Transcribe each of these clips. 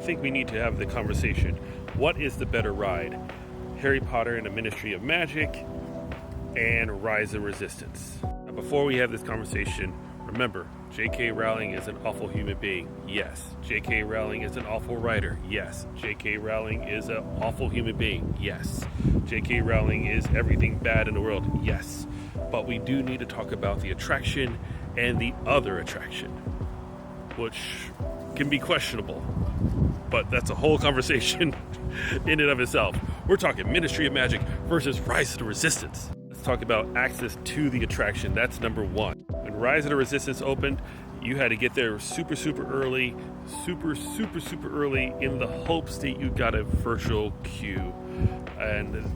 think we need to have the conversation. What is the better ride? Harry Potter and the Ministry of Magic and Rise of Resistance. Now, before we have this conversation, remember, J.K. Rowling is an awful human being. Yes. J.K. Rowling is an awful writer. Yes. J.K. Rowling is an awful human being. Yes. J.K. Rowling is everything bad in the world. Yes. But we do need to talk about the attraction and the other attraction, which can be questionable. But that's a whole conversation in and of itself. We're talking Ministry of Magic versus Rise of the Resistance. Let's talk about access to the attraction. That's number one. When Rise of the Resistance opened, you had to get there super early, super early, in the hopes that you got a virtual queue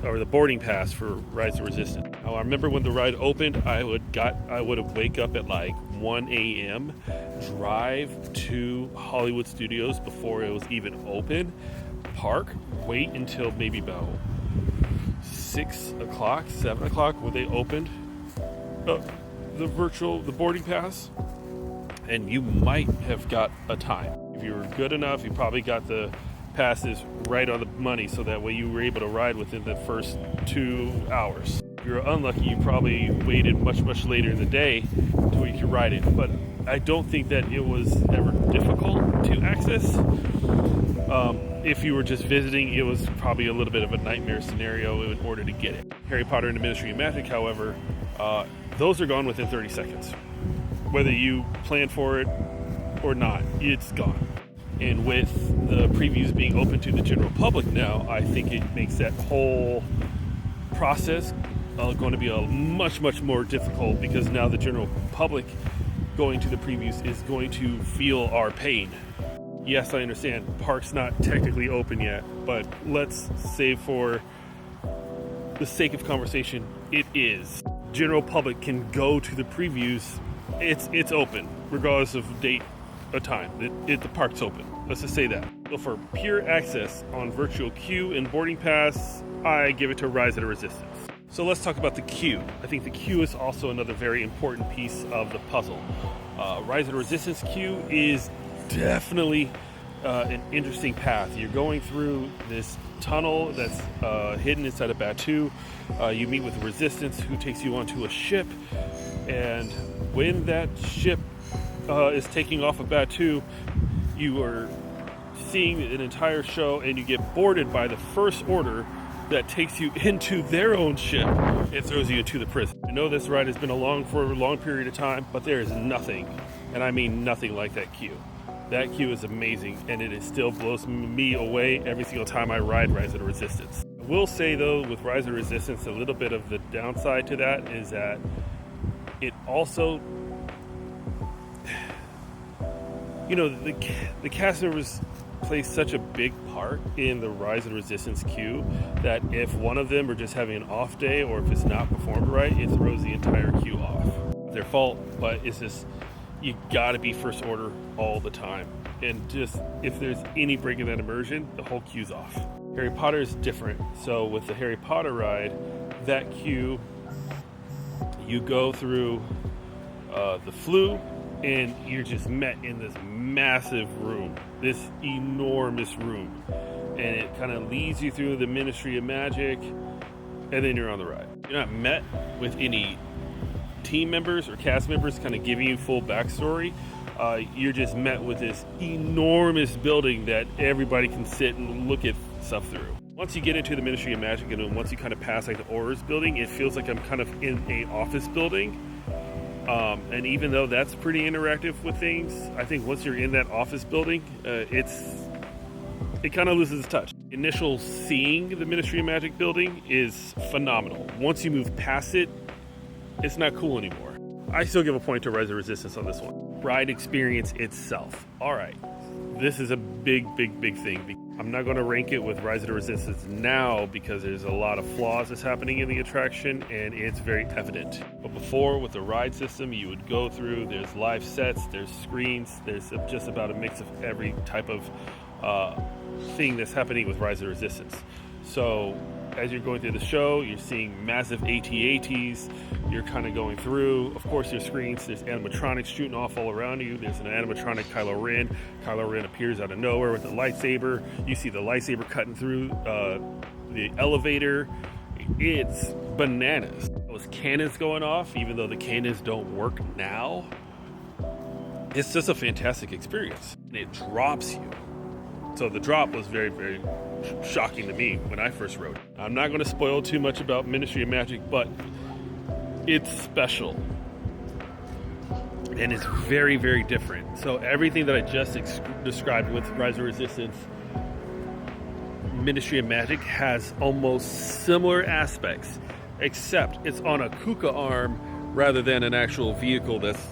or the boarding pass for Rise of the Resistance. Now, I remember when the ride opened, I would wake up at like 1 a.m., drive to Hollywood Studios before it was even open, park, wait until maybe about 6 o'clock, 7 o'clock when they opened the boarding pass, and you might have got a time. If you were good enough, you probably got the passes right on the money, so that way you were able to ride within the first 2 hours. If you're unlucky, you probably waited much later in the day until you could ride it. But I don't think that it was ever difficult to access. If you were just visiting, it was probably a little bit of a nightmare scenario in order to get it. Harry Potter and the Ministry of Magic, however, those are gone within 30 seconds. Whether you plan for it or not, it's gone. And with the previews being open to the general public now, I think it makes that whole process going to be a much more difficult, because now the general public going to the previews is going to feel our pain. Yes, I understand, park's not technically open yet, but let's say for the sake of conversation, it is. General public can go to the previews. It's open, regardless of date or time. The park's open. Let's just say that. So for pure access on virtual queue and boarding pass, I give it to Rise of the Resistance. So let's talk about the queue. I think the queue is also another very important piece of the puzzle. Rise of the Resistance queue is definitely an interesting path. You're going through this tunnel that's hidden inside a Batu. You meet with the Resistance, who takes you onto a ship, and when that ship is taking off of Batu, you are seeing an entire show, and you get boarded by the First Order that takes you into their own ship and throws you into the prison. I know this ride has been along for a long period of time, but there is nothing, and I mean nothing, like that queue. That queue is amazing, and it still blows me away every single time I ride Rise of the Resistance. I will say, though, with Rise of the Resistance, a little bit of the downside to that is that it also, the cast members play such a big part in the Rise of the Resistance queue that if one of them are just having an off day, or if it's not performed right, it throws the entire queue off. Their fault, but it's just, you gotta be First Order all the time. And just, if there's any break in that immersion, the whole queue's off. Harry Potter is different. So with the Harry Potter ride, that queue, you go through the flue, and you're just met in this massive room, this enormous room. And it kind of leads you through the Ministry of Magic, and then you're on the ride. You're not met with any team members or cast members kind of giving you full backstory. You're just met with this enormous building that everybody can sit and look at stuff through. Once you get into the Ministry of Magic, and once you kind of pass like the Aurors building, it feels like I'm kind of in a office building. And even though that's pretty interactive with things, I think once you're in that office building, it kind of loses its touch. Initial seeing the Ministry of Magic building is phenomenal. Once you move past it, it's not cool anymore. I still give a point to Rise of Resistance on this one. Ride experience itself. All right, this is a big thing. I'm not going to rank it with Rise of the Resistance now, because there's a lot of flaws that's happening in the attraction, and it's very evident. But before, with the ride system, you would go through, there's live sets, there's screens, there's just about a mix of every type of thing that's happening with Rise of the Resistance. So as you're going through the show, you're seeing massive AT-ATs. You're kind of going through. Of course, there's screens. There's animatronics shooting off all around you. There's an animatronic Kylo Ren. Kylo Ren appears out of nowhere with a lightsaber. You see the lightsaber cutting through the elevator. It's bananas. Those cannons going off, even though the cannons don't work now. It's just a fantastic experience. And it drops you. So the drop was very, very shocking to me when I first rode it. I'm not going to spoil too much about Ministry of Magic, but it's special. And it's very, very different. So everything that I just described with Rise of Resistance, Ministry of Magic has almost similar aspects, except it's on a Kuka arm rather than an actual vehicle that's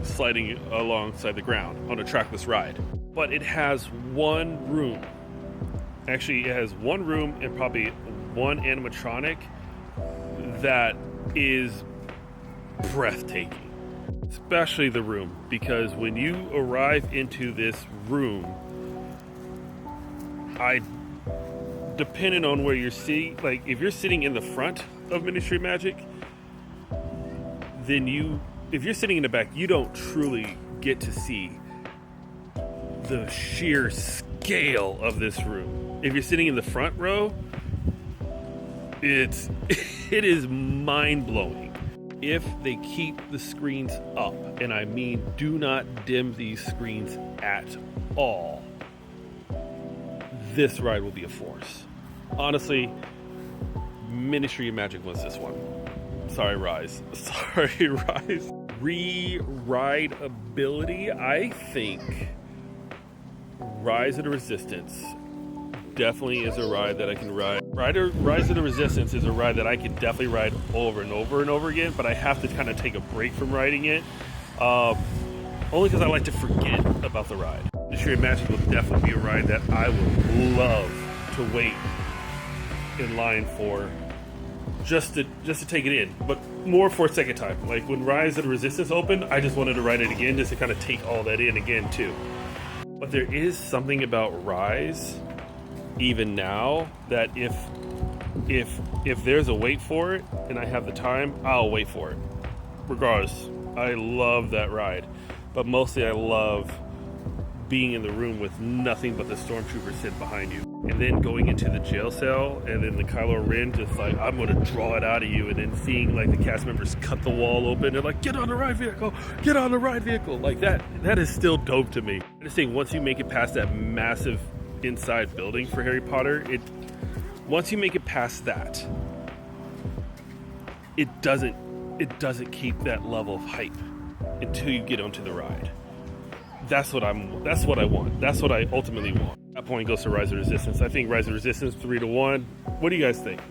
sliding alongside the ground on a trackless ride. But it has one room. Actually, it has one room and probably one animatronic that is breathtaking. Especially the room, because when you arrive into this room, depending on where you're sitting, like if you're sitting in the front of Ministry of Magic, then if you're sitting in the back, you don't truly get to see the sheer scale of this room. If you're sitting in the front row, it is mind-blowing. If they keep the screens up, and I mean do not dim these screens at all, this ride will be a force. Honestly, Ministry of Magic was this one. Sorry, Rise. Sorry, Rise. Re-ride ability, I think Rise of the Resistance definitely is a ride that I can ride. Rise of the Resistance is a ride that I can definitely ride over and over and over again, but I have to kind of take a break from riding it. Only because I like to forget about the ride. Ministry of Magic will definitely be a ride that I would love to wait in line for, just to take it in, but more for a second time. Like when Rise of the Resistance opened, I just wanted to ride it again just to kind of take all that in again too. But there is something about Rise, even now, that if there's a wait for it and I have the time, I'll wait for it. Regardless, I love that ride, but mostly I love being in the room with nothing but the stormtroopers sitting behind you, and then going into the jail cell, and then the Kylo Ren just like, I'm going to draw it out of you, and then seeing like the cast members cut the wall open. They're like, get on the ride vehicle, get on the ride vehicle. Like that is still dope to me. I just think once you make it past that massive inside building for Harry Potter, once you make it past that, it doesn't keep that level of hype until you get onto the ride. That's what I want. That's what I ultimately want. That point goes to Rise of Resistance. I think Rise of Resistance 3-1. What do you guys think?